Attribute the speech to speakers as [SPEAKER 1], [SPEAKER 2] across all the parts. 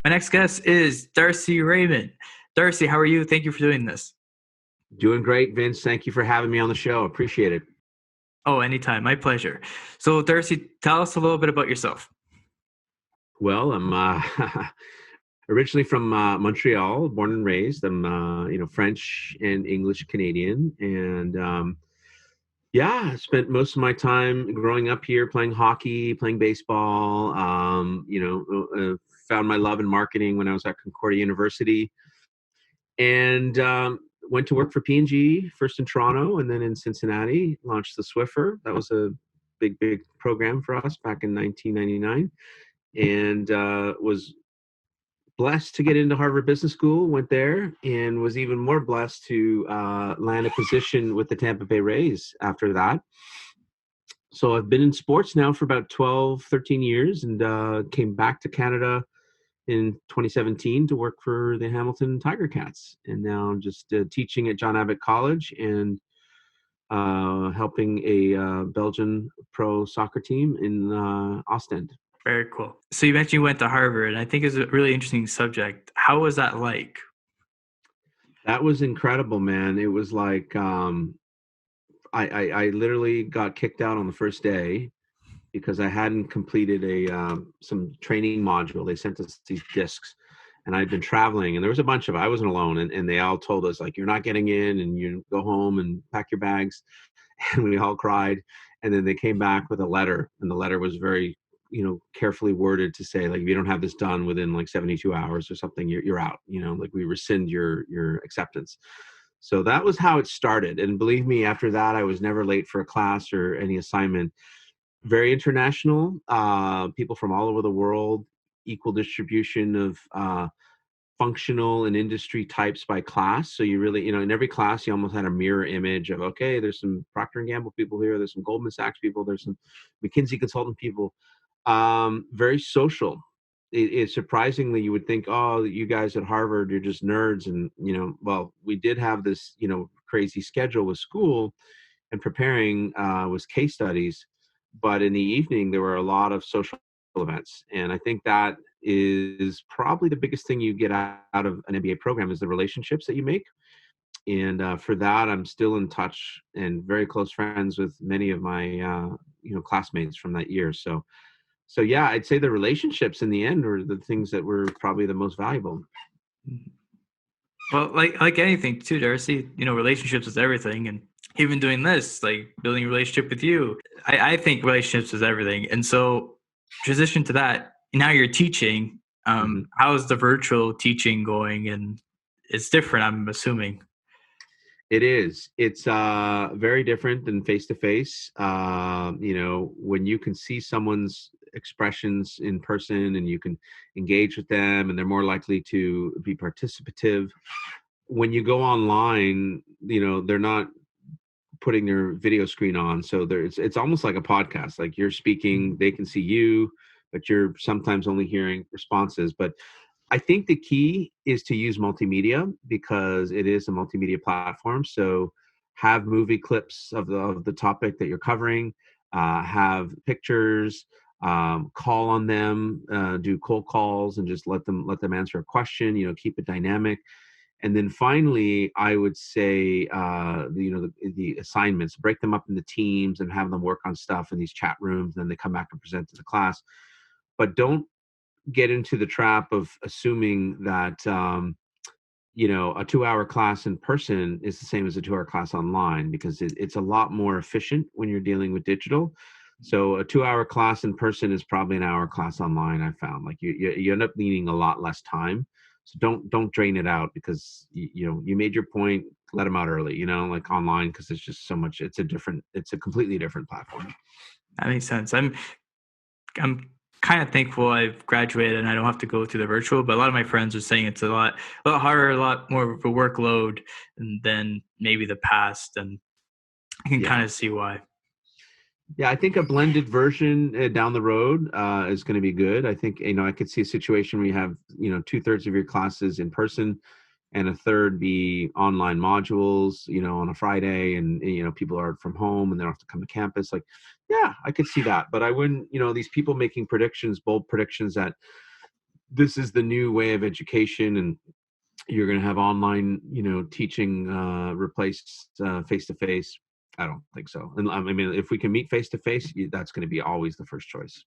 [SPEAKER 1] My next guest is Darcy Raymond. Darcy, how are you? Thank you for doing this.
[SPEAKER 2] Doing great, Vince. Thank you for having me on the show. Appreciate it.
[SPEAKER 1] Oh, anytime. My pleasure. So, Darcy, tell us a little bit about yourself.
[SPEAKER 2] Well, I'm originally from Montreal, born and raised. I'm French and English Canadian, and yeah, I spent most of my time growing up here playing hockey, playing baseball. Found my love in marketing when I was at Concordia University, and went to work for P&G first in Toronto and then in Cincinnati. Launched the Swiffer. That was a big program for us back in 1999, and was blessed to get into Harvard Business School. Went there and was even more blessed to land a position with the Tampa Bay Rays after that. So I've been in sports now for about 12, 13 years, and came back to Canada in 2017 to work for the Hamilton Tiger Cats. And now I'm just teaching at John Abbott College and helping a Belgian pro soccer team in Ostend.
[SPEAKER 1] Very cool. So you mentioned you went to Harvard, and I think it's a really interesting subject. How was that like?
[SPEAKER 2] That was incredible, man. It was like I literally got kicked out on the first day because I hadn't completed some training module. They sent us these discs, and I'd been traveling, and there was a bunch of, I wasn't alone, and they all told us, like, you're not getting in, and you go home and pack your bags. And we all cried. And then they came back with a letter, and the letter was very, carefully worded to say, like, if you don't have this done within like 72 hours or something, you're out, like, we rescind your acceptance. So that was how it started. And believe me, after that, I was never late for a class or any assignment. Very international, people from all over the world, equal distribution of functional and industry types by class. So you really, in every class, you almost had a mirror image of, okay, there's some Procter & Gamble people here, there's some Goldman Sachs people, there's some McKinsey consultant people. Very social. It surprisingly, you would think, oh, you guys at Harvard, you're just nerds. And, well, we did have this, crazy schedule with school, and preparing was case studies. But in the evening, there were a lot of social events. And I think that is probably the biggest thing you get out of an MBA program is the relationships that you make. And for that, I'm still in touch and very close friends with many of my, classmates from that year. So yeah, I'd say the relationships in the end were the things that were probably the most valuable.
[SPEAKER 1] Well, like anything too, Darcy, relationships is everything. And even doing this, like building a relationship with you, I think relationships is everything. And so transition to that, now you're teaching. How's the virtual teaching going? And it's different, I'm assuming.
[SPEAKER 2] It is. It's very different than face-to-face. When you can see someone's expressions in person and you can engage with them, and they're more likely to be participative. When you go online, they're not putting their video screen on. So it's almost like a podcast. Like, you're speaking, they can see you, but you're sometimes only hearing responses. But I think the key is to use multimedia, because it is a multimedia platform. So have movie clips of the topic that you're covering, have pictures, call on them, do cold calls, and just let them answer a question. Keep it dynamic. And then finally, I would say, the assignments, break them up into teams and have them work on stuff in these chat rooms. And then they come back and present to the class. But don't get into the trap of assuming that, a 2-hour class in person is the same as a 2-hour class online, because it's a lot more efficient when you're dealing with digital. So a 2-hour class in person is probably an hour class online. I found, like, you end up needing a lot less time. So don't drain it out, because you made your point. Let them out early, like online, because it's just so much. It's a completely different platform.
[SPEAKER 1] That makes sense. I'm kind of thankful I've graduated and I don't have to go through the virtual, but a lot of my friends are saying it's a lot harder, a lot more of a workload than maybe the past, and I can kind of see why.
[SPEAKER 2] Yeah, I think a blended version down the road is going to be good. I think, I could see a situation where you have, 2/3 of your classes in person and a third be online modules, on a Friday, and, people are from home and they don't have to come to campus. Like, yeah, I could see that. But I wouldn't, these people making predictions, bold predictions that this is the new way of education, and you're going to have online, teaching replace face to face. I don't think so. And I mean, if we can meet face to face, that's going to be always the first choice.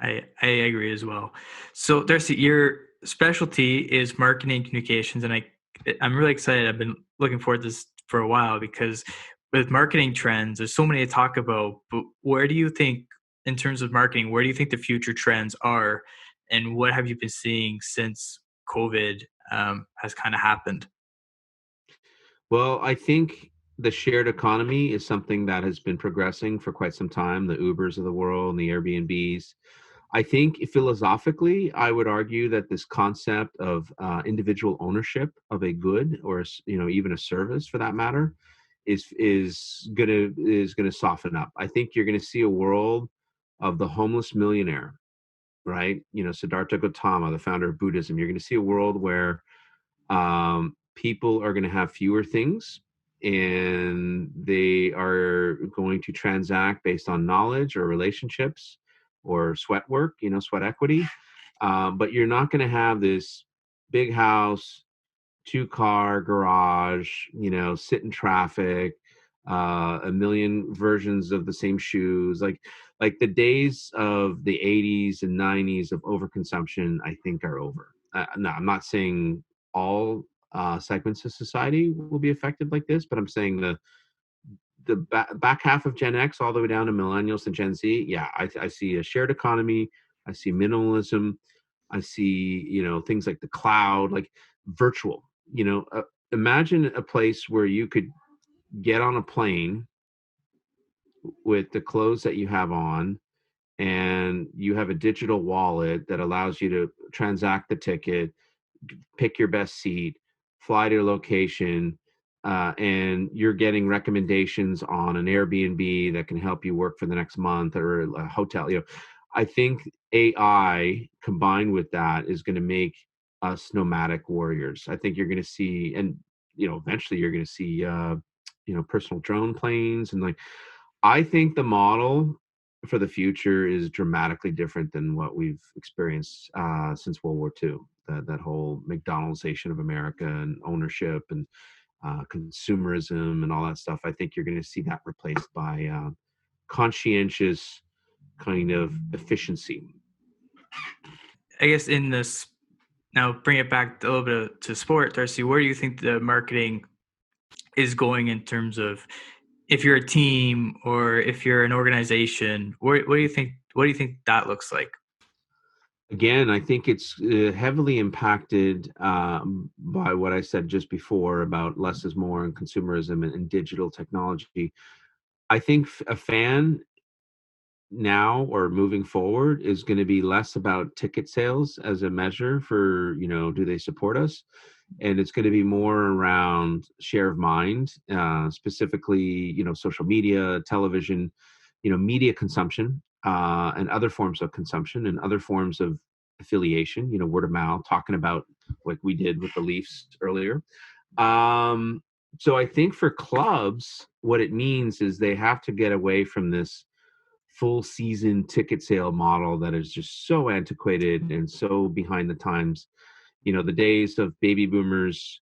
[SPEAKER 1] I agree as well. So Darcy, your specialty is marketing communications, and I'm really excited. I've been looking forward to this for a while because with marketing trends, there's so many to talk about. But where do you think, in terms of marketing, where do you think the future trends are, and what have you been seeing since COVID has kind of happened?
[SPEAKER 2] Well, I think the shared economy is something that has been progressing for quite some time. The Ubers of the world and the Airbnbs. I think philosophically, I would argue that this concept of individual ownership of a good, or even a service for that matter, is gonna soften up. I think you're gonna see a world of the homeless millionaire, right? Siddhartha Gautama, the founder of Buddhism. You're gonna see a world where people are going to have fewer things, and they are going to transact based on knowledge or relationships or sweat work, sweat equity. But you're not going to have this big house, 2-car garage, sit in traffic, a million versions of the same shoes. Like the days of the 80s and 90s of overconsumption, I think are over. No, I'm not saying all segments of society will be affected like this, but I'm saying the back half of Gen X all the way down to millennials and Gen Z. Yeah, I see a shared economy. I see minimalism. I see, things like the cloud, like virtual. Imagine a place where you could get on a plane with the clothes that you have on, and you have a digital wallet that allows you to transact the ticket, pick your best seat, fly to your location, and you're getting recommendations on an Airbnb that can help you work for the next month, or a hotel. I think AI combined with that is going to make us nomadic warriors. I think you're going to see, and eventually you're going to see, personal drone planes, and like, I think the model for the future is dramatically different than what we've experienced since World War II. That whole McDonaldization of America and ownership and consumerism and all that stuff. I think you're going to see that replaced by conscientious kind of efficiency.
[SPEAKER 1] I guess in this, now bring it back a little bit to sport, Darcy. Where do you think the marketing is going in terms of, if you're a team or if you're an organization, what do you think? What do you think that looks like?
[SPEAKER 2] Again, I think it's heavily impacted by what I said just before about less is more and consumerism and digital technology. I think a fan now or moving forward is going to be less about ticket sales as a measure for, do they support us? And it's going to be more around share of mind, specifically, social media, television, media consumption, and other forms of consumption and other forms of affiliation, word of mouth, talking about like we did with the Leafs earlier. So I think for clubs, what it means is they have to get away from this full season ticket sale model that is just so antiquated and so behind the times. The days of baby boomers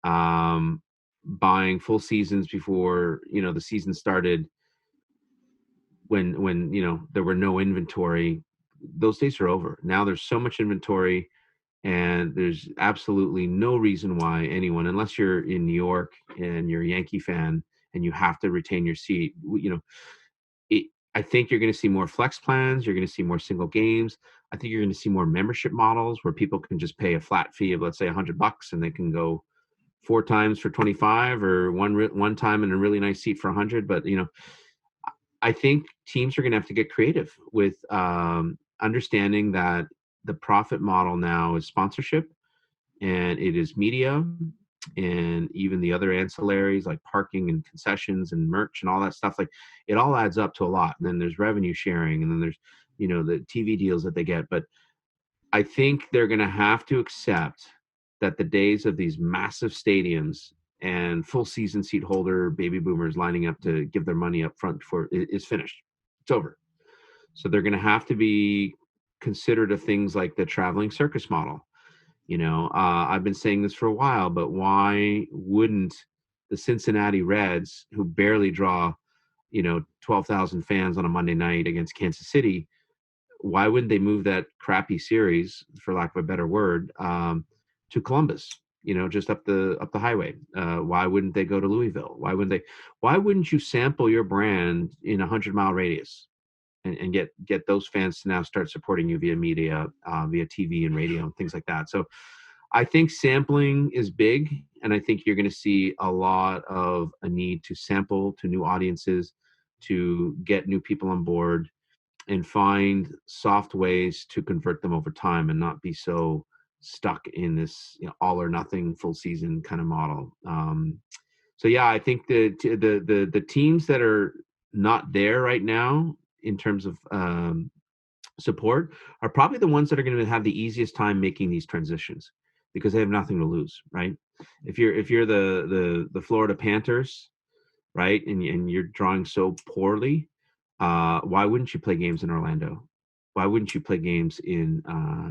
[SPEAKER 2] um, buying full seasons before the season started, when there were no inventory, those days are over. Now there's so much inventory, and there's absolutely no reason why anyone, unless you're in New York and you're a Yankee fan and you have to retain your seat, it, I think you're going to see more flex plans. You're going to see more single games. I think you're going to see more membership models where people can just pay a flat fee of, let's say, $100, and they can go 4 times for 25, or one time in a really nice seat for 100. But I think teams are going to have to get creative with understanding that the profit model now is sponsorship, and it is media, and even the other ancillaries like parking and concessions and merch and all that stuff. Like, it all adds up to a lot. And then there's revenue sharing, and then there's the TV deals that they get. But I think they're going to have to accept that the days of these massive stadiums and full season seat holder baby boomers lining up to give their money up front is finished. It's over. So they're going to have to be consider things like the traveling circus model. I've been saying this for a while, but why wouldn't the Cincinnati Reds, who barely draw, 12,000 fans on a Monday night against Kansas City, why wouldn't they move that crappy series, for lack of a better word, to Columbus? Just up the highway. Why wouldn't they go to Louisville? Why wouldn't you sample your brand in a 100-mile radius and get those fans to now start supporting you via media, via TV and radio and things like that? So I think sampling is big, and I think you're going to see a lot of a need to sample to new audiences, to get new people on board, and find soft ways to convert them over time and not be so stuck in this all or nothing full season kind of model. So yeah, I think the teams that are not there right now in terms of support are probably the ones that are going to have the easiest time making these transitions, because they have nothing to lose, right? If you're the Florida Panthers, right, and you're drawing so poorly, why wouldn't you play games in Orlando? Why wouldn't you play games in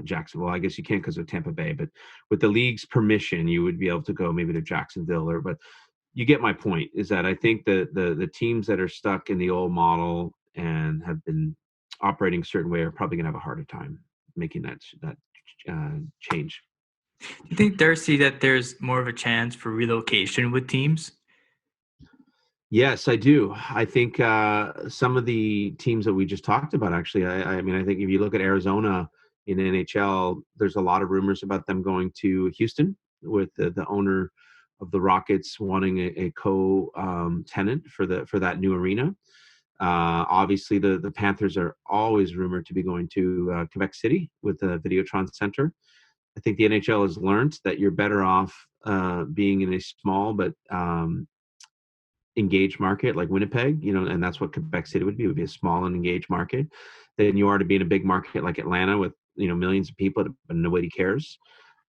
[SPEAKER 2] Jacksonville? I guess you can't because of Tampa Bay, but with the league's permission, you would be able to go maybe to Jacksonville. But you get my point, is that I think the teams that are stuck in the old model and have been operating a certain way are probably going to have a harder time making that change.
[SPEAKER 1] Do you think, Darcy, that there's more of a chance for relocation with teams?
[SPEAKER 2] Yes, I do. I think some of the teams that we just talked about, actually, I mean, I think if you look at Arizona in NHL, there's a lot of rumors about them going to Houston, with the owner of the Rockets wanting a co-tenant for that new arena. Obviously, the Panthers are always rumored to be going to Quebec City with the Videotron Center. I think the NHL has learned that you're better off being in a small but engaged market like Winnipeg, and that's what Quebec City would be. It would be a small and engaged market, than you are to be in a big market like Atlanta with millions of people, but nobody cares.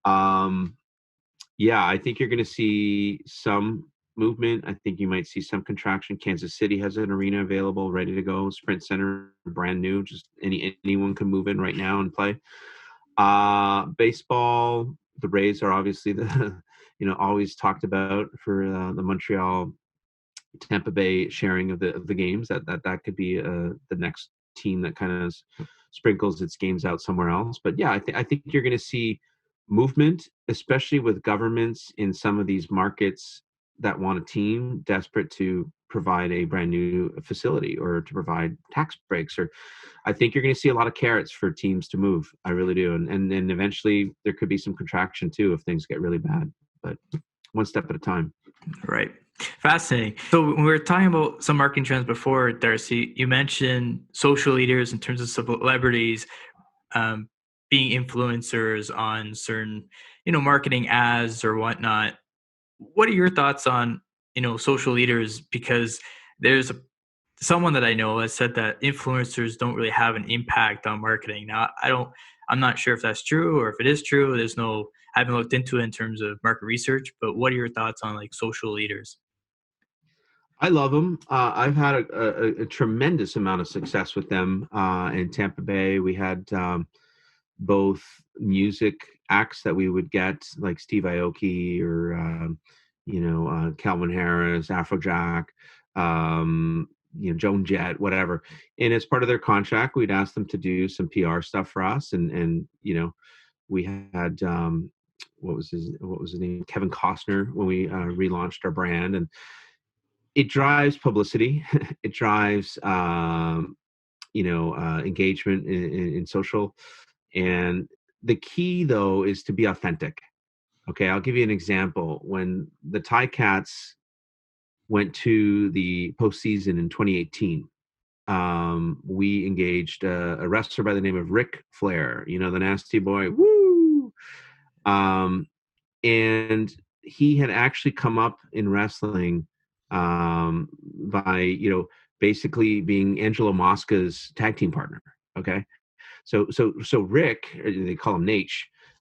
[SPEAKER 2] Yeah, I think you're going to see some movement. I think you might see some contraction. Kansas City has an arena available, ready to go. Sprint Center, brand new. Just anyone can move in right now and play. Baseball, the Rays are obviously the always talked about for the Montreal Tampa Bay sharing of the games. That could be the next team that kind of sprinkles its games out somewhere else. But yeah, I think you're going to see movement, especially with governments in some of these markets that want a team desperate to provide a brand new facility or to provide tax breaks. Or I think you're going to see a lot of carrots for teams to move. I really do. And then eventually there could be some contraction too if things get really bad, but one step at a time.
[SPEAKER 1] Right. Fascinating. So when we were talking about some marketing trends before, Darcy, you mentioned social leaders in terms of celebrities being influencers on certain, marketing ads or whatnot. What are your thoughts on, social leaders? Because there's someone that I know has said that influencers don't really have an impact on marketing. Now, I'm not sure if that's true or if it is true. I haven't looked into it in terms of market research, but what are your thoughts on like social leaders?
[SPEAKER 2] I love them. I've had a tremendous amount of success with them in Tampa Bay. We had both music acts that we would get, like Steve Aoki or Calvin Harris, Afrojack, Joan Jett, whatever. And as part of their contract, we'd ask them to do some PR stuff for us, and we had what was his name, Kevin Costner, when we relaunched our brand. And it drives publicity. It drives engagement in social. And the key, though, is to be authentic. Okay, I'll give you an example. When the Ticats went to the postseason in 2018, we engaged a wrestler by the name of Ric Flair, the Nasty Boy. Woo! And he had actually come up in wrestling by basically being Angelo Mosca's tag team partner. Okay, so Rick, they call him Nate,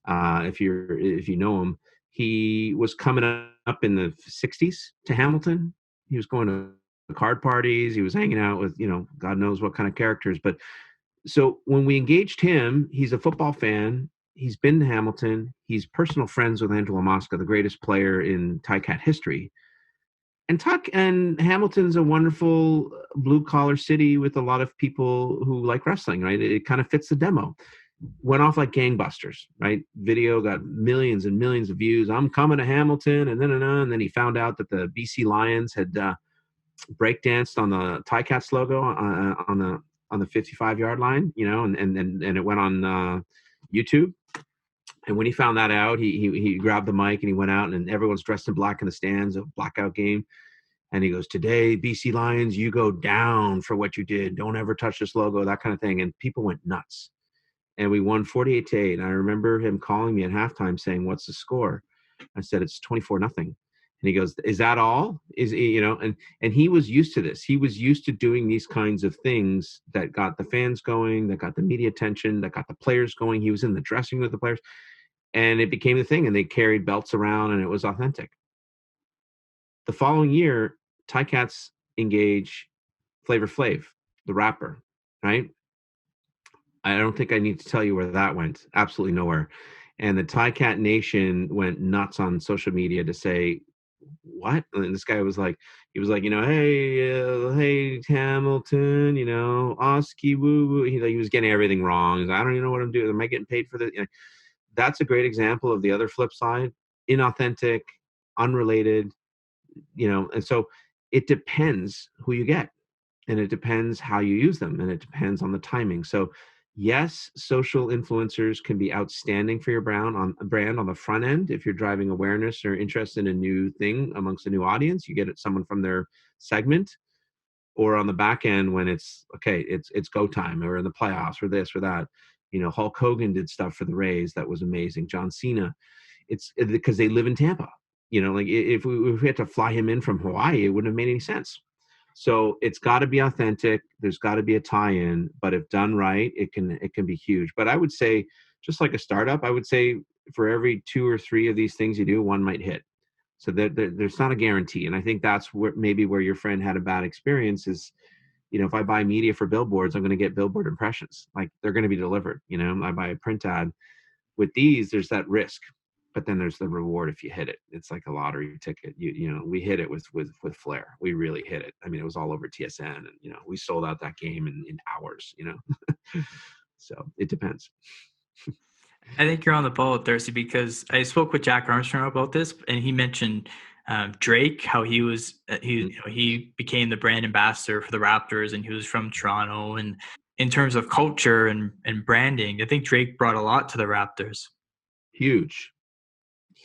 [SPEAKER 2] if you know him, he was coming up in the 60s to Hamilton. He was going to card parties. He was hanging out with God knows what kind of characters. But So when we engaged him, he's a football fan. He's been to Hamilton. He's personal friends with Angelo Mosca, the greatest player in Ticat history. And Hamilton's a wonderful blue collar city with a lot of people who like wrestling, right? It kind of fits the demo. Went off like gangbusters, right? Video got millions and millions of views. I'm coming to Hamilton, and then he found out that the BC Lions had breakdanced on the Ticats logo on the 55-yard line, and it went on YouTube. And when he found that out, he grabbed the mic and he went out, and everyone's dressed in black in the stands, a blackout game. And he goes, "Today, BC Lions, you go down for what you did. Don't ever touch this logo," that kind of thing. And people went nuts. And we won 48-8. And I remember him calling me at halftime saying, "What's the score?" I said, "It's 24-0." And he goes, "Is that all?" And he was used to this. He was used to doing these kinds of things that got the fans going, that got the media attention, that got the players going. He was in the dressing room with the players. And it became the thing. And they carried belts around, and it was authentic. The following year, Ticats engage Flavor Flav, the rapper, right? I don't think I need to tell you where that went. Absolutely nowhere. And the Ticat Nation went nuts on social media to say, "What?" And this guy was like, hey, Hamilton, Oski, woo woo. He was getting everything wrong. He's like, "I don't even know what I'm doing. Am I getting paid for this?" That's a great example of the other flip side: inauthentic, unrelated, and so it depends who you get, and it depends how you use them, and it depends on the timing. So yes, social influencers can be outstanding for your brand on the front end. If you're driving awareness or interest in a new thing amongst a new audience, you get it someone from their segment. Or on the back end, when it's okay, it's go time, or in the playoffs, or this or that. Hulk Hogan did stuff for the Rays that was amazing. John Cena. It's because they live in Tampa. Like if we had to fly him in from Hawaii, it wouldn't have made any sense. So it's got to be authentic. There's got to be a tie-in, but if done right, it can be huge. But I would say, just like a startup, I would say for every 2 or 3 of these things you do, one might hit. So there's not a guarantee. And I think that's where your friend had a bad experience is, if I buy media for billboards, I'm going to get billboard impressions. Like they're going to be delivered. I buy a print ad. With these, there's that risk, but then there's the reward if you hit it. It's like a lottery ticket. We hit it with flair. We really hit it. I mean, it was all over TSN, and we sold out that game in hours. So it depends.
[SPEAKER 1] I think you're on the ball, Darcy, because I spoke with Jack Armstrong about this, and he mentioned Drake, how he became the brand ambassador for the Raptors, and he was from Toronto. And in terms of culture and branding, I think Drake brought a lot to the Raptors.
[SPEAKER 2] Huge.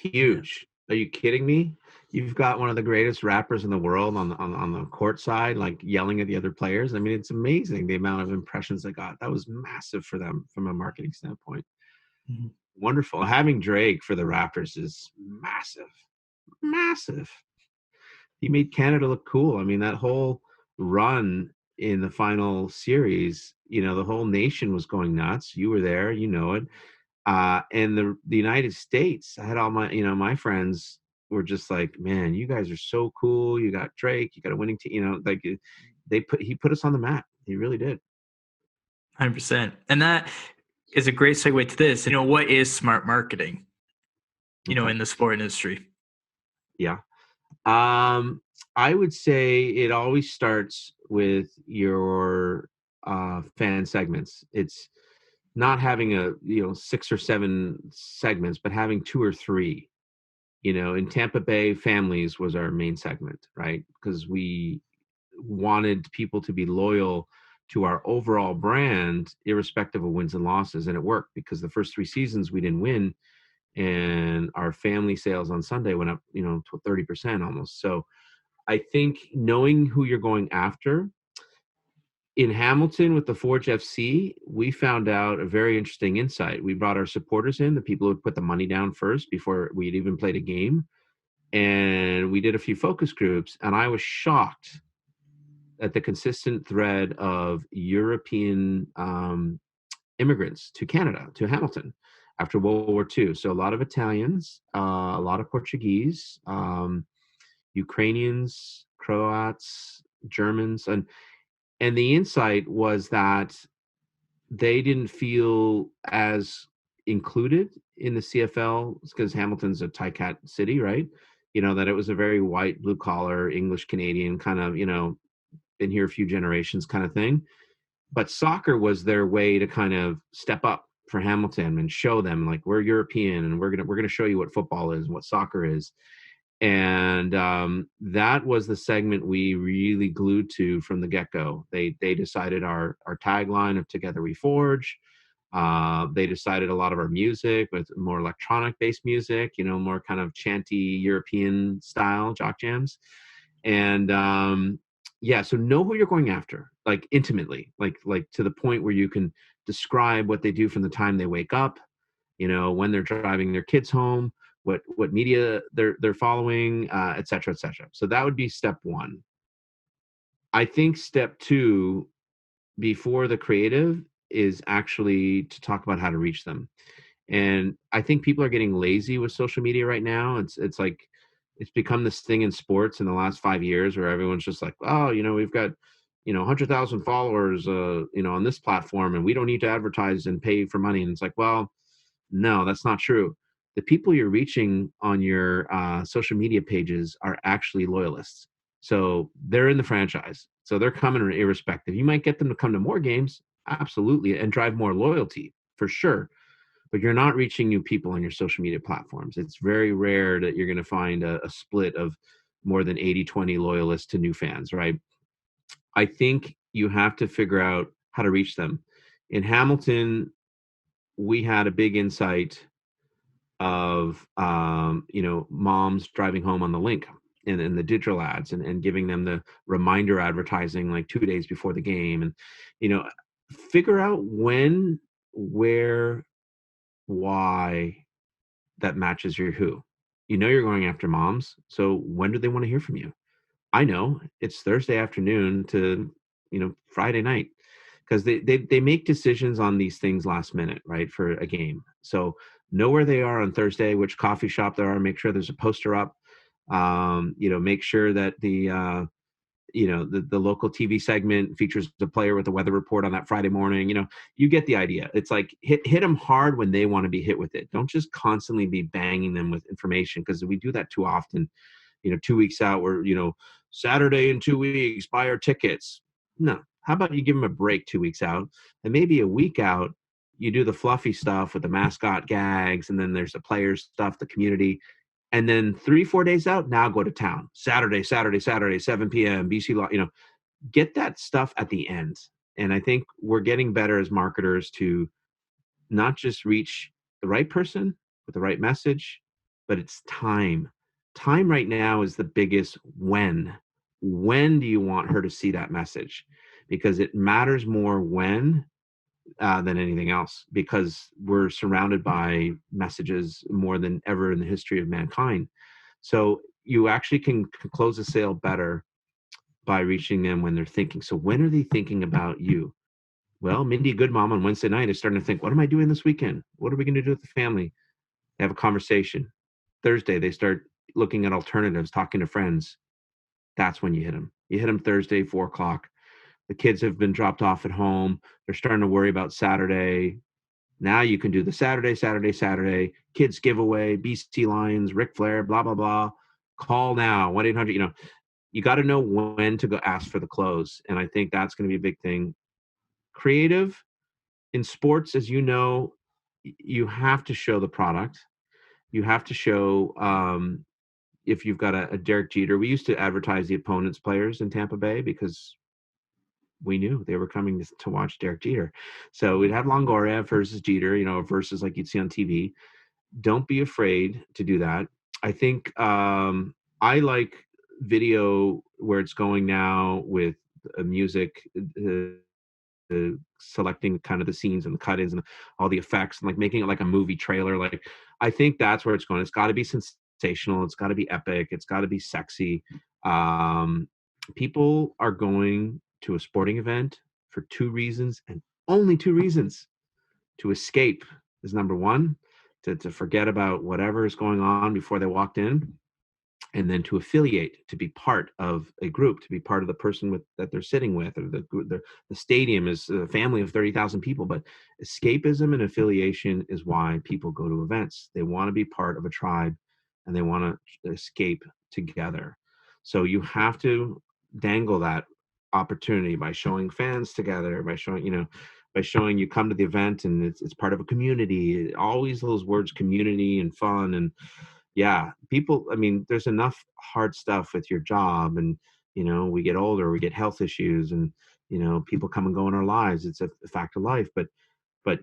[SPEAKER 1] Yeah.
[SPEAKER 2] Are you kidding me? You've got one of the greatest rappers in the world on the court side, like yelling at the other players. I mean, it's amazing the amount of impressions they got. That was massive for them from a marketing standpoint.
[SPEAKER 1] Mm-hmm.
[SPEAKER 2] Wonderful. Having Drake for the Raptors is massive. Massive. He made Canada look cool. I mean, that whole run in the final series, the whole nation was going nuts. You were there, it. And the United States, I had all my friends were just like, "Man, you guys are so cool. You got Drake, you got a winning team." Like he put us on the map. He really did.
[SPEAKER 1] 100%. And that is a great segue to this. What is smart marketing,
[SPEAKER 2] Okay.
[SPEAKER 1] in the sport industry?
[SPEAKER 2] Yeah. I would say it always starts with your fan segments. It's not having 6 or 7 segments, but having 2 or 3. In Tampa Bay, families was our main segment, right? Because we wanted people to be loyal to our overall brand, irrespective of wins and losses. And it worked because the first 3 seasons we didn't win, and our family sales on Sunday went up, to 30% almost. So I think knowing who you're going after. In Hamilton with the Forge FC, we found out a very interesting insight. We brought our supporters in, the people who would put the money down first before we'd even played a game. And we did a few focus groups, and I was shocked at the consistent thread of European immigrants to Canada, to Hamilton, after World War II. So a lot of Italians, a lot of Portuguese, Ukrainians, Croats, Germans, and the insight was that they didn't feel as included in the CFL because Hamilton's a Ticat city, right? That it was a very white, blue collar, English Canadian kind of, been here a few generations kind of thing. But soccer was their way to kind of step up for Hamilton and show them like we're European and we're gonna show you what football is and what soccer is. And that was the segment we really glued to from the get-go. They decided our tagline of "Together We Forge." They decided a lot of our music with more electronic based music, more kind of chanty European style jock jams. And yeah, so know who you're going after, like intimately, like to the point where you can describe what they do from the time they wake up, when they're driving their kids home, what media they're following, et cetera, et cetera. So that would be step one. I think step two, before the creative, is actually to talk about how to reach them. And I think people are getting lazy with social media right now. It's like it's become this thing in sports in the last 5 years where everyone's just like, oh, we've got 100,000 followers, on this platform, and we don't need to advertise and pay for money. And it's like, well, no, that's not true. The people you're reaching on your social media pages are actually loyalists. So they're in the franchise. So they're coming irrespective. You might get them to come to more games, absolutely, and drive more loyalty for sure. But you're not reaching new people on your social media platforms. It's very rare that you're going to find a split of more than 80-20 loyalists to new fans, right? I think you have to figure out how to reach them. In Hamilton, we had a big insight of moms driving home on the link and the digital ads and giving them the reminder advertising like 2 days before the game. And figure out when, where, why that matches your who. You're going after moms, so when do they want to hear from you? I know it's Thursday afternoon to Friday night, because they make decisions on these things last minute, right, for a game. So know where they are on Thursday, which coffee shop there are, make sure there's a poster up. Make sure that the local TV segment features the player with the weather report on that Friday morning. You get the idea. It's like hit them hard when they want to be hit with it. Don't just constantly be banging them with information, because we do that too often. 2 weeks out, we're Saturday in 2 weeks, buy our tickets. No, how about you give them a break 2 weeks out, and maybe a week out, you do the fluffy stuff with the mascot gags, and then there's the players stuff, the community. And then 3-4 days out, now go to town. Saturday, 7 p.m. BC Law. Get that stuff at the end. And I think we're getting better as marketers to not just reach the right person with the right message, but it's time. Time right now is the biggest when. When do you want her to see that message? Because it matters more when than anything else, because we're surrounded by messages more than ever in the history of mankind. So you actually can close a sale better by reaching them when they're thinking. So when are they thinking about you? Well, Mindy Goodmom on Wednesday night is starting to think, what am I doing this weekend? What are we going to do with the family? They have a conversation. Thursday, they start looking at alternatives, talking to friends. That's when you hit them. You hit them Thursday, 4 o'clock. The kids have been dropped off at home. They're starting to worry about Saturday. Now you can do the Saturday, kids giveaway, BC Lions, Ric Flair, blah, blah, blah. Call now, 1-800, you got to know when to go ask for the close. And I think that's going to be a big thing. Creative in sports, as you know, you have to show the product. You have to show, if you've got a Derek Jeter. We used to advertise the opponent's players in Tampa Bay because we knew they were coming to watch Derek Jeter. So we'd have Longoria versus Jeter, versus like you'd see on TV. Don't be afraid to do that. I think I like video where it's going now with music, selecting kind of the scenes and the cut-ins and all the effects, and like making it like a movie trailer. Like, I think that's where it's going. It's got to be sensational. It's got to be epic. It's got to be sexy. People are going to a sporting event for two reasons, and only two reasons. To escape is number one, to forget about whatever is going on before they walked in. and then to affiliate, to be part of a group, to be part of the person that they're sitting with, or the stadium is a family of 30,000 people. But escapism and affiliation is why people go to events. They want to be part of a tribe, and they want to escape together. So you have to dangle that opportunity by showing fans together, by showing you come to the event and it's part of a community. Always those words, community and fun. And yeah, people, I mean, there's enough hard stuff with your job, and we get older, we get health issues, and people come and go in our lives. It's a fact of life. But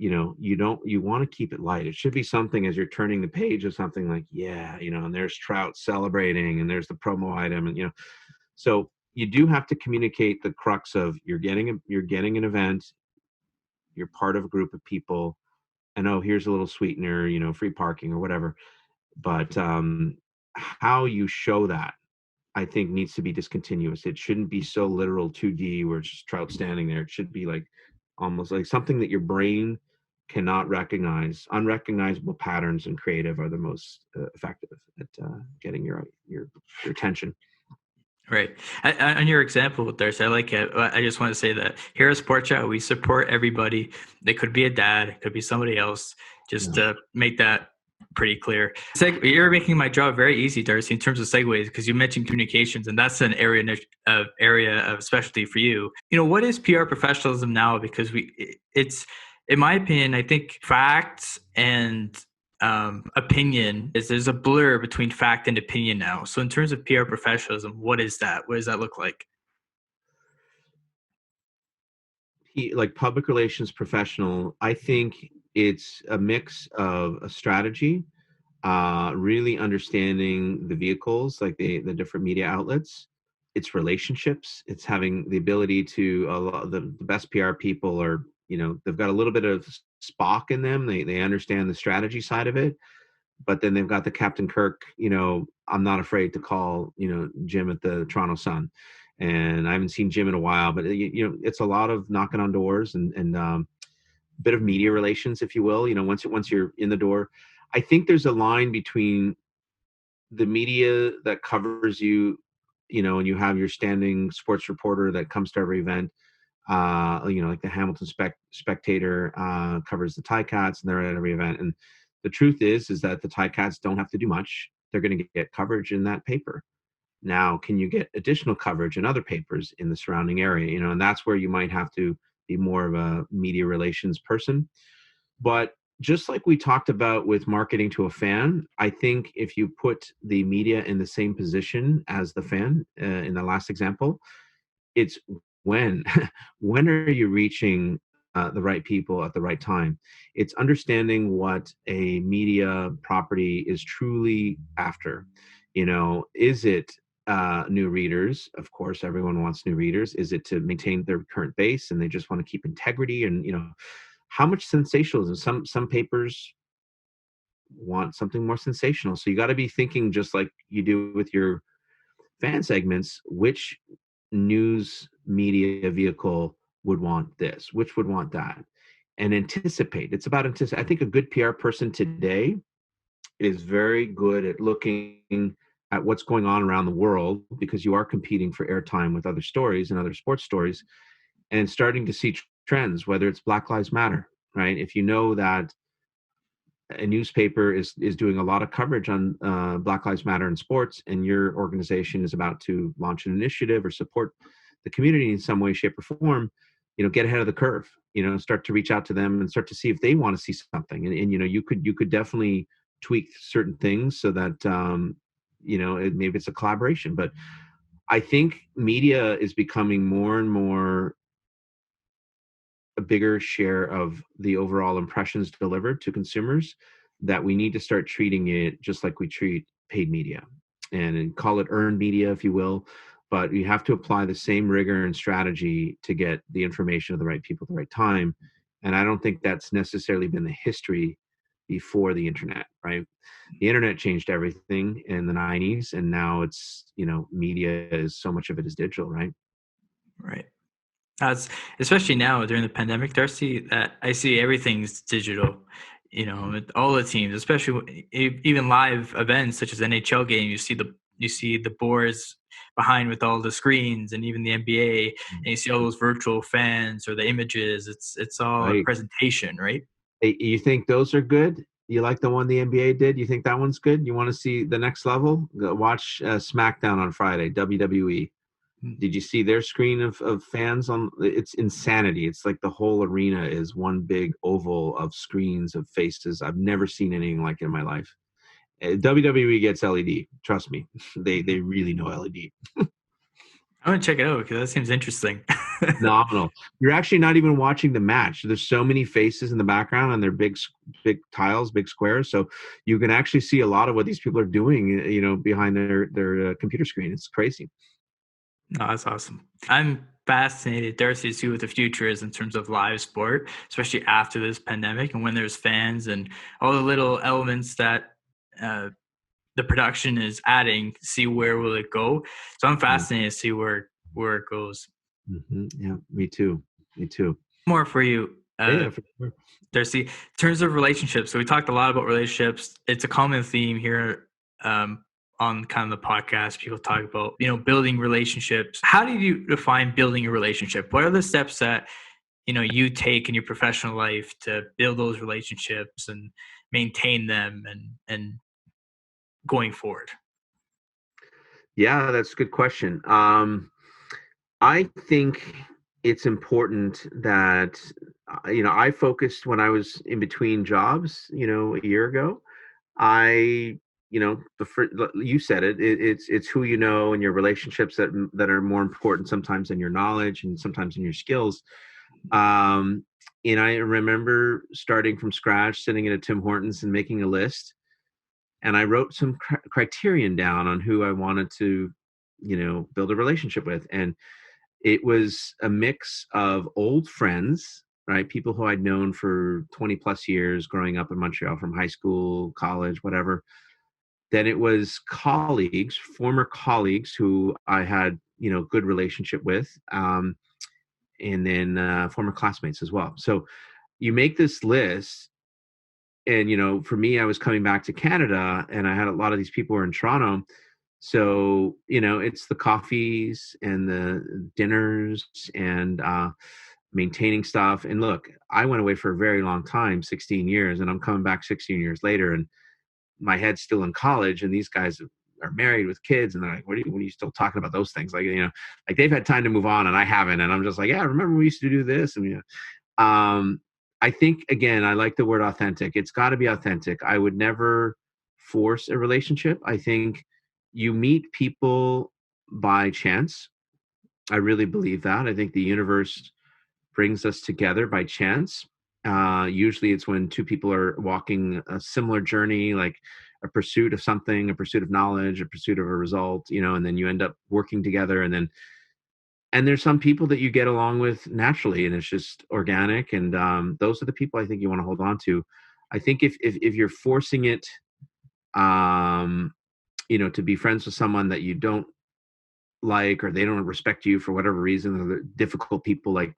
[SPEAKER 2] you want to keep it light. It should be something as you're turning the page of something like, yeah, and there's Trout celebrating, and there's the promo item, and so you do have to communicate the crux of you're getting an event, you're part of a group of people, and oh, here's a little sweetener, free parking or whatever. But how you show that, I think, needs to be discontinuous. It shouldn't be so literal 2D where it's just Trout standing there. It should be like almost like something that your brain cannot recognize. Unrecognizable patterns and creative are the most effective at getting your attention.
[SPEAKER 1] Right. On your example with Darcy, I like it. I just want to say that here at Sport Chat, we support everybody. It could be a dad, it could be somebody else. Just to make that pretty clear. You're making my job very easy, Darcy, in terms of segues, because you mentioned communications, and that's an area of specialty for you. What is PR professionalism now? Because it's, in my opinion, I think facts and opinion there's a blur between fact and opinion now. So in terms of PR professionalism, what is that? What does that look like?
[SPEAKER 2] Like public relations professional, I think it's a mix of a strategy, really understanding the vehicles, like the different media outlets. It's relationships. It's having the ability to, the best PR people are, they've got a little bit of Spock in them. They understand the strategy side of it, but then they've got the Captain Kirk, I'm not afraid to call, Jim at the Toronto Sun. And I haven't seen Jim in a while, but it's a lot of knocking on doors and bit of media relations, if you will. Once you're in the door, I think there's a line between the media that covers you, and you have your standing sports reporter that comes to every event. Like the Hamilton Spectator covers the Ticats, and they're at every event. And the truth is that the Ticats don't have to do much. They're going to get coverage in that paper. Now, can you get additional coverage in other papers in the surrounding area? And that's where you might have to be more of a media relations person. But just like we talked about with marketing to a fan, I think if you put the media in the same position as the fan, in the last example, it's when are you reaching the right people at the right time? It's understanding what a media property is truly after. Is it new readers? Of course, everyone wants new readers. Is it to maintain their current base and they just want to keep integrity? And how much sensationalism? Some papers want something more sensational. So you got to be thinking, just like you do with your fan segments, which news media vehicle would want this, which would want that, and anticipate. It's about anticipate. I think a good PR person today is very good at looking at what's going on around the world, because you are competing for airtime with other stories and other sports stories, and starting to see trends, whether it's Black Lives Matter, right? If you know that a newspaper is doing a lot of coverage on Black Lives Matter in sports, and your organization is about to launch an initiative or support the community in some way, shape, or form, get ahead of the curve, start to reach out to them and start to see if they want to see something. And you could definitely tweak certain things so that, maybe it's a collaboration. But I think media is becoming more and more a bigger share of the overall impressions delivered to consumers, that we need to start treating it just like we treat paid media, and call it earned media, if you will. But you have to apply the same rigor and strategy to get the information to the right people at the right time. And I don't think that's necessarily been the history before the internet, right? The internet changed everything in the 90s, and now it's, media is, so much of it is digital, right?
[SPEAKER 1] Right. Especially now during the pandemic, Darcy, that I see everything's digital. All the teams, especially even live events such as NHL games, you see the you see the boards behind with all the screens, and even the NBA, and you see all those virtual fans or the images. It's all a
[SPEAKER 2] Right.
[SPEAKER 1] presentation, right?
[SPEAKER 2] Hey, you think those are good? You like the one the NBA did? You think that one's good? You want to see the next level? Go watch SmackDown on Friday, WWE. Did you see their screen of fans on? It's insanity. It's like the whole arena is one big oval of screens of faces. I've never seen anything like it in my life. WWE gets LED. Trust me, they really know LED.
[SPEAKER 1] I'm gonna check it out because that seems interesting.
[SPEAKER 2] Phenomenal. You're actually not even watching the match. There's so many faces in the background, and they're big tiles, big squares. So you can actually see a lot of what these people are doing, behind their computer screen. It's crazy.
[SPEAKER 1] No, that's awesome. I'm fascinated, Darcy, to see what the future is in terms of live sport, especially after this pandemic and when there's fans and all the little elements that the production is adding. See where will it go. So I'm fascinated to see where it goes.
[SPEAKER 2] Mm-hmm. Yeah, me too. Me too.
[SPEAKER 1] More for you,
[SPEAKER 2] Yeah, for sure.
[SPEAKER 1] Darcy. In terms of relationships, so we talked a lot about relationships. It's a common theme here on kind of the podcast. People talk about, building relationships. How do you define building a relationship? What are the steps that, you take in your professional life to build those relationships and maintain them and going forward?
[SPEAKER 2] Yeah, that's a good question. I think it's important that I focused when I was in between jobs, a year ago. I you said it's who you know and your relationships that are more important sometimes than your knowledge and sometimes in your skills. And I remember starting from scratch, sitting at a Tim Hortons and making a list, and I wrote some criterion down on who I wanted to build a relationship with. And it was a mix of old friends, right? People who I'd known for 20 plus years growing up in Montreal, from high school, college, whatever. Then it was colleagues, former colleagues who I had, good relationship with. And then former classmates as well. So you make this list. And, for me, I was coming back to Canada and I had a lot of these people were in Toronto. So, it's the coffees and the dinners and maintaining stuff. And look, I went away for a very long time, 16 years, and I'm coming back 16 years later, and my head's still in college, and these guys are married with kids, and they're like, what are you still talking about those things? Like, like they've had time to move on and I haven't. And I'm just like, yeah, remember we used to do this. And, I think, again, I like the word authentic. It's got to be authentic. I would never force a relationship. I think you meet people by chance. I really believe that. I think the universe brings us together by chance. Usually it's when two people are walking a similar journey, like a pursuit of something, a pursuit of knowledge, a pursuit of a result, and then you end up working together. And there's some people that you get along with naturally, and it's just organic. And those are the people I think you want to hold on to. I think if you're forcing it, to be friends with someone that you don't like, or they don't respect you for whatever reason, or they're difficult people, like,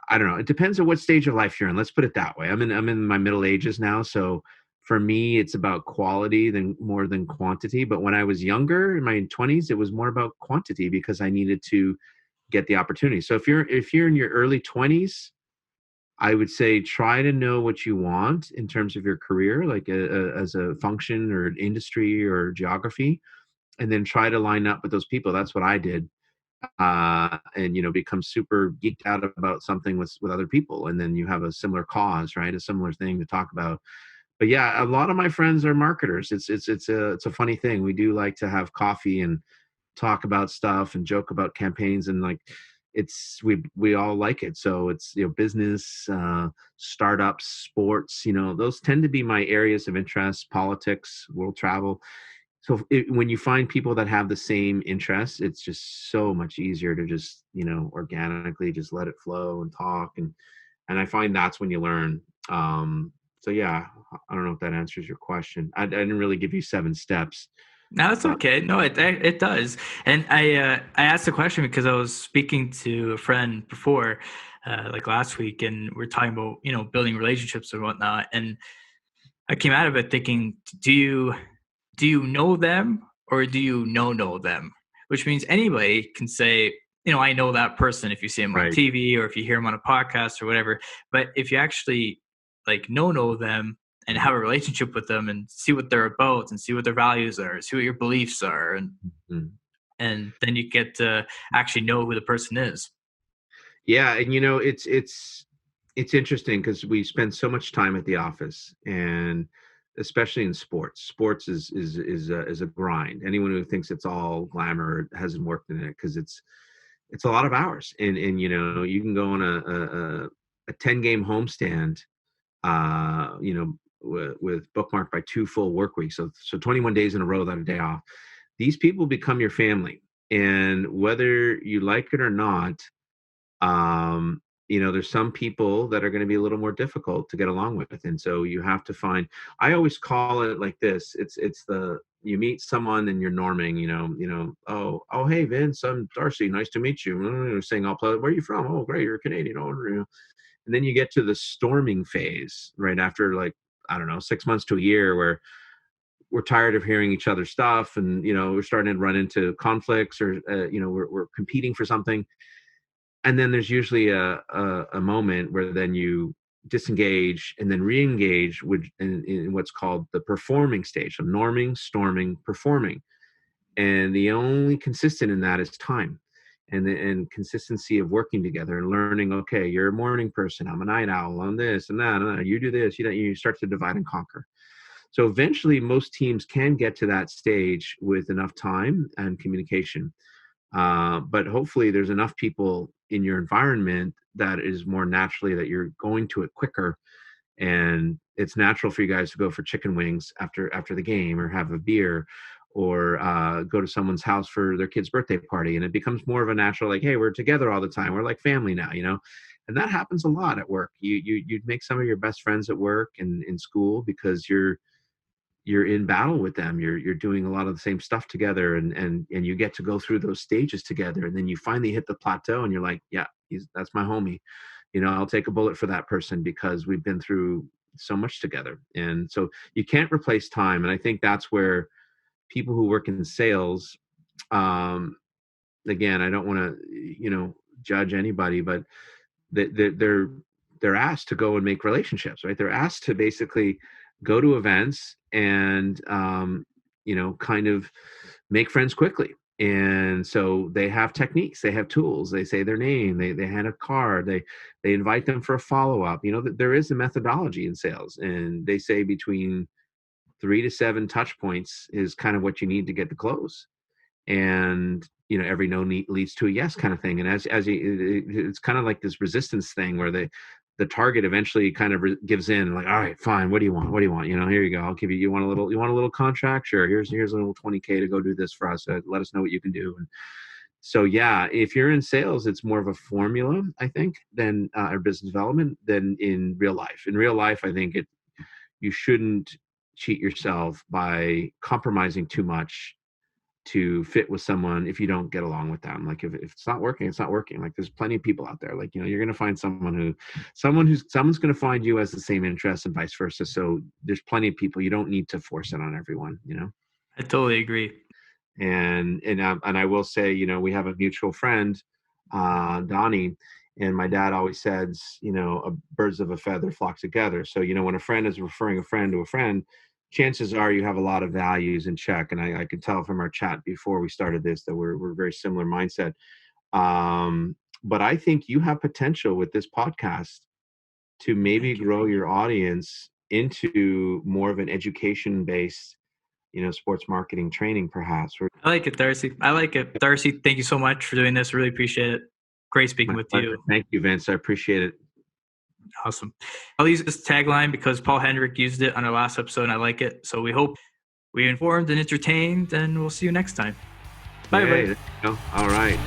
[SPEAKER 2] I don't know. It depends on what stage of life you're in. Let's put it that way. I'm in my middle ages now, so for me, it's about quality more than quantity. But when I was younger, in my 20s, it was more about quantity because I needed to get the opportunity. So if you're in your early 20s, I would say try to know what you want in terms of your career, like as a function or industry or geography, and then try to line up with those people. That's what I did. And become super geeked out about something with other people, and then you have a similar cause, right? A similar thing to talk about. But yeah, a lot of my friends are marketers. It's a funny thing. We do like to have coffee and talk about stuff and joke about campaigns, and like we all like it. So it's business, startups, sports, those tend to be my areas of interest. Politics, world travel. So when you find people that have the same interests, it's just so much easier to just organically just let it flow and talk, and I find that's when you learn. So yeah, I don't know if that answers your question. I didn't really give you 7 steps.
[SPEAKER 1] No, it's okay. No, it does. And I asked the question because I was speaking to a friend before, like last week, and we're talking about building relationships and whatnot. And I came out of it thinking, do you know them, or do you know them? Which means anybody can say, I know that person if you see him on
[SPEAKER 2] Right.
[SPEAKER 1] TV or if you hear him on a podcast or whatever. But if you actually know them and have a relationship with them and see what they're about and see what their values are, see what your beliefs are, and then you get to actually know who the person is.
[SPEAKER 2] Yeah, and it's interesting because we spend so much time at the office, and especially in sports. Sports is a grind. Anyone who thinks it's all glamour hasn't worked in it, because it's a lot of hours, and you can go on a 10-game homestand, with bookmarked by 2 full work weeks, so 21 days in a row without a day off. These people become your family, and whether you like it or not, um there's some people that are going to be a little more difficult to get along with, and so you have to find. I always call it like this: it's the you meet someone and you're norming, oh, hey Vince, I'm Darcy, nice to meet you, saying all pleasant, where are you from? Oh, great, you're a Canadian. And then you get to the storming phase right after, like, I don't know, 6 months to a year, where we're tired of hearing each other's stuff, and we're starting to run into conflicts, or we're competing for something. And then there's usually a moment where then you disengage and then re-engage in what's called the performing stage. So norming, storming, performing. And the only consistent in that is time, and consistency of working together and learning, okay, you're a morning person, I'm a night owl, on this and that, you do this, you start to divide and conquer. So eventually most teams can get to that stage with enough time and communication. But hopefully there's enough people in your environment that is more naturally that you're going to it quicker, and it's natural for you guys to go for chicken wings after the game, or have a beer, or go to someone's house for their kid's birthday party, and it becomes more of a natural, like, hey, we're together all the time, we're like family now, and that happens a lot at work. You make some of your best friends at work and in school, because you're in battle with them. You're doing a lot of the same stuff together, and you get to go through those stages together, and then you finally hit the plateau, and you're like, yeah, that's my homie. I'll take a bullet for that person, because we've been through so much together. And so you can't replace time. And I think that's where people who work in sales, again, I don't want to judge anybody, but they're asked to go and make relationships, right? They're asked to basically go to events and kind of make friends quickly. And so they have techniques, they have tools, they say their name, they hand a card, they invite them for a follow-up. There is a methodology in sales, and they say between 3 to 7 touch points is kind of what you need to get the close. And every no leads to a yes, kind of thing. And as you, it's kind of like this resistance thing, where the target eventually kind of gives in, like, all right, fine, what do you want, here you go, I'll give you, you want a little contract, sure, here's a little 20K to go do this for us, let us know what you can do. And so, yeah, if you're in sales, it's more of a formula, I think, than or business development, than in real life. In real life, I think you shouldn't cheat yourself by compromising too much to fit with someone if you don't get along with them. Like, if it's not working, it's not working. Like, there's plenty of people out there, like, you're going to find someone's going to find you as the same interest, and vice versa. So there's plenty of people. You don't need to force it on everyone.
[SPEAKER 1] I totally agree.
[SPEAKER 2] And I will say, we have a mutual friend, Donnie, and my dad always says, birds of a feather flock together. So, when a friend is referring a friend to a friend, chances are you have a lot of values in check. And I could tell from our chat before we started this that we're very similar mindset. But I think you have potential with this podcast to maybe grow your audience into more of an education-based, sports marketing training, perhaps.
[SPEAKER 1] I like it, Darcy. I like it. Darcy, thank you so much for doing this. Really appreciate it. Great speaking with you.
[SPEAKER 2] Thank you, Vince. I appreciate it.
[SPEAKER 1] Awesome. I'll use this tagline because Paul Hendrick used it on our last episode, and I like it. So we hope we informed and entertained, and we'll see you next time. Bye, everybody.
[SPEAKER 2] All right.